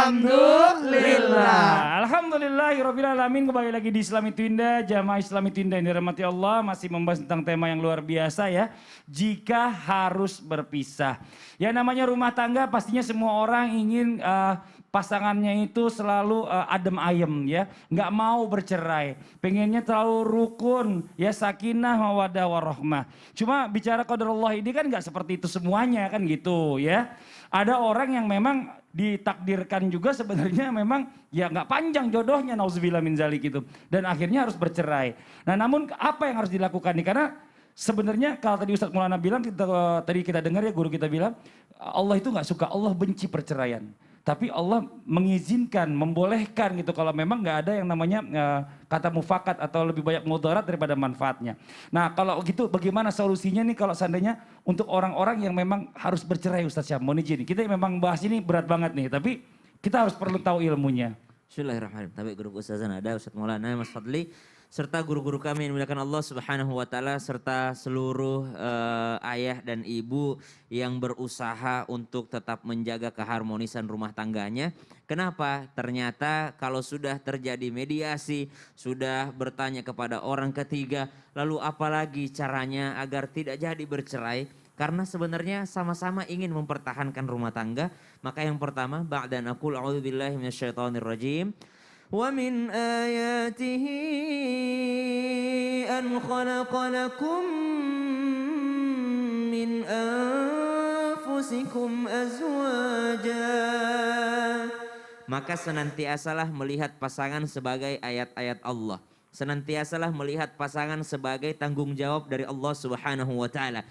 Alhamdulillah. Alhamdulillahirrabbilalamin. Kembali lagi di Islami Twinda, Jamaah Islami Twinda yang dirahmati Allah. Masih membahas tentang tema yang luar biasa ya. Jika harus berpisah. Ya namanya rumah tangga pastinya semua orang ingin pasangannya itu selalu adem ayem ya. Nggak mau bercerai. Pengennya terlalu rukun ya, sakinah mawaddah warahmah. Cuma bicara qadarullah ini kan nggak seperti itu semuanya kan gitu ya. Ada orang yang memang ditakdirkan juga sebenarnya memang ya nggak panjang jodohnya, nauzubillah min zalik gitu. Dan akhirnya harus bercerai. Nah namun apa yang harus dilakukan nih? Karena sebenarnya kalau tadi Ustadz Maulana bilang, tadi kita dengar ya guru kita bilang, Allah itu nggak suka, Allah benci perceraian. Tapi Allah mengizinkan, membolehkan gitu kalau memang nggak ada yang namanya kata mufakat atau lebih banyak mudarat daripada manfaatnya. Nah kalau gitu bagaimana solusinya nih kalau seandainya untuk orang-orang yang memang harus bercerai Ustadz Syam, mohon izin. Kita memang bahas ini berat banget nih, tapi kita harus perlu tahu ilmunya. Bismillahirrahmanirrahim. Tapi guru Ustazan ada, Ustadz Maulana, Mas Fadli, serta guru-guru kami yang dimuliakan Allah Subhanahu wa taala, serta seluruh ayah dan ibu yang berusaha untuk tetap menjaga keharmonisan rumah tangganya. Kenapa? Ternyata kalau sudah terjadi mediasi, sudah bertanya kepada orang ketiga, lalu apalagi caranya agar tidak jadi bercerai? Karena sebenarnya sama-sama ingin mempertahankan rumah tangga. Maka yang pertama, ba'da naqul a'udzubillahi minasyaitonir rajim. وَمِنْ آيَاتِهِ أَنْ خَلَقَ لَكُمْ مِنْ أَنْفُسِكُمْ أَزْوَاجًا. Maka senantiasalah melihat pasangan sebagai ayat-ayat Allah. Senantiasalah melihat pasangan sebagai tanggung jawab dari Allah Subhanahu wa taala.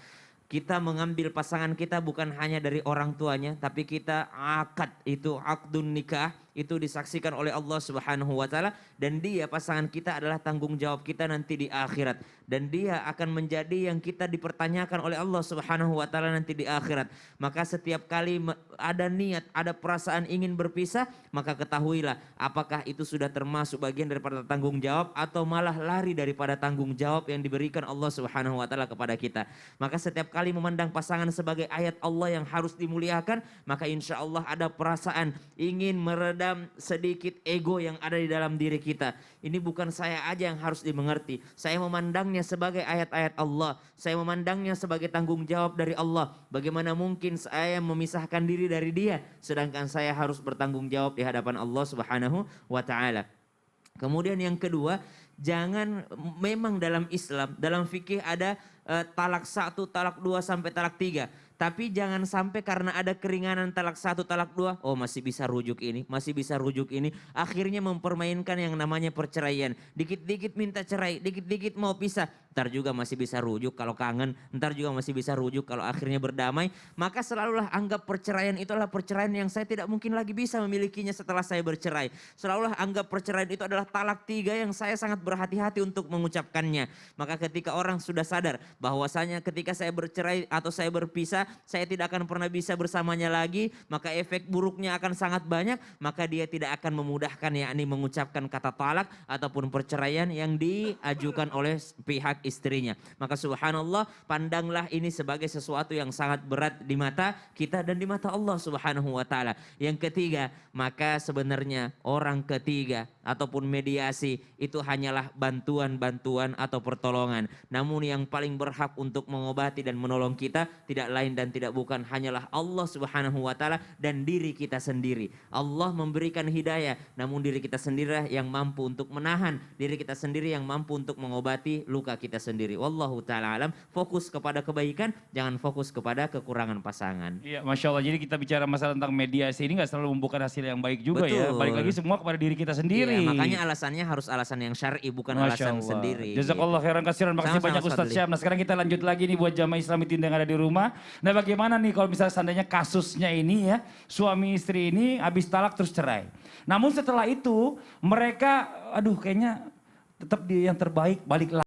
Kita mengambil pasangan kita bukan hanya dari orang tuanya, tapi kita akad itu, akdun nikah, itu disaksikan oleh Allah Subhanahu wa taala, dan dia pasangan kita adalah tanggung jawab kita nanti di akhirat, dan dia akan menjadi yang kita dipertanyakan oleh Allah Subhanahu wa taala nanti di akhirat. Maka setiap kali ada niat, ada perasaan ingin berpisah, maka ketahuilah apakah itu sudah termasuk bagian daripada tanggung jawab atau malah lari daripada tanggung jawab yang diberikan Allah Subhanahu wa taala kepada kita. Maka setiap kali memandang pasangan sebagai ayat Allah yang harus dimuliakan, maka insya Allah ada perasaan ingin meredam sedikit ego yang ada di dalam diri kita. Ini bukan saya aja yang harus dimengerti. Saya memandangnya sebagai ayat-ayat Allah. Saya memandangnya sebagai tanggung jawab dari Allah. Bagaimana mungkin saya memisahkan diri dari dia, sedangkan saya harus bertanggung jawab di hadapan Allah Subhanahu wa taala. Kemudian yang kedua, jangan, memang dalam Islam, dalam fikih ada talak 1, talak 2 sampai talak 3. Tapi jangan sampai karena ada keringanan talak 1, talak 2, oh masih bisa rujuk ini, masih bisa rujuk ini. Akhirnya mempermainkan yang namanya perceraian. Dikit-dikit minta cerai, dikit-dikit mau pisah. Ntar juga masih bisa rujuk kalau kangen, ntar juga masih bisa rujuk kalau akhirnya berdamai. Maka selalulah anggap perceraian itu adalah perceraian yang saya tidak mungkin lagi bisa memilikinya setelah saya bercerai. Selalulah anggap perceraian itu adalah talak 3 yang saya sangat berhati-hati untuk mengucapkannya. Maka ketika orang sudah sadar bahwasanya ketika saya bercerai atau saya berpisah, saya tidak akan pernah bisa bersamanya lagi, maka efek buruknya akan sangat banyak, maka dia tidak akan memudahkan yakni mengucapkan kata talak ataupun perceraian yang diajukan oleh pihak istrinya. Maka subhanallah, pandanglah ini sebagai sesuatu yang sangat berat di mata kita dan di mata Allah Subhanahu wa taala. Yang ketiga, maka sebenarnya orang ketiga ataupun mediasi itu hanyalah bantuan-bantuan atau pertolongan. Namun yang paling berhak untuk mengobati dan menolong kita tidak lain dan tidak bukan hanyalah Allah Subhanahu wa taala dan diri kita sendiri. Allah memberikan hidayah, namun diri kita sendirilah yang mampu untuk menahan, diri kita sendiri yang mampu untuk mengobati luka kita sendiri. Wallahu taala alam. Fokus kepada kebaikan, jangan fokus kepada kekurangan pasangan. Iya, Masya Allah. Jadi kita bicara masalah tentang mediasi ini gak selalu membuahkan hasil yang baik juga. Betul. Ya. Balik lagi semua kepada diri kita sendiri. Iya, makanya alasannya harus alasan yang syar'i, bukan Masya alasan Allah. sendiri. Jazakallah khairan kasiran. Makasih banyak Ustadz Syam. Nah sekarang kita lanjut lagi nih buat jamaah Islami Twinda yang ada di rumah. Nah bagaimana nih kalau misalnya seandainya kasusnya ini ya, suami istri ini habis talak terus cerai. Namun setelah itu mereka, aduh kayaknya tetap yang terbaik balik lagi.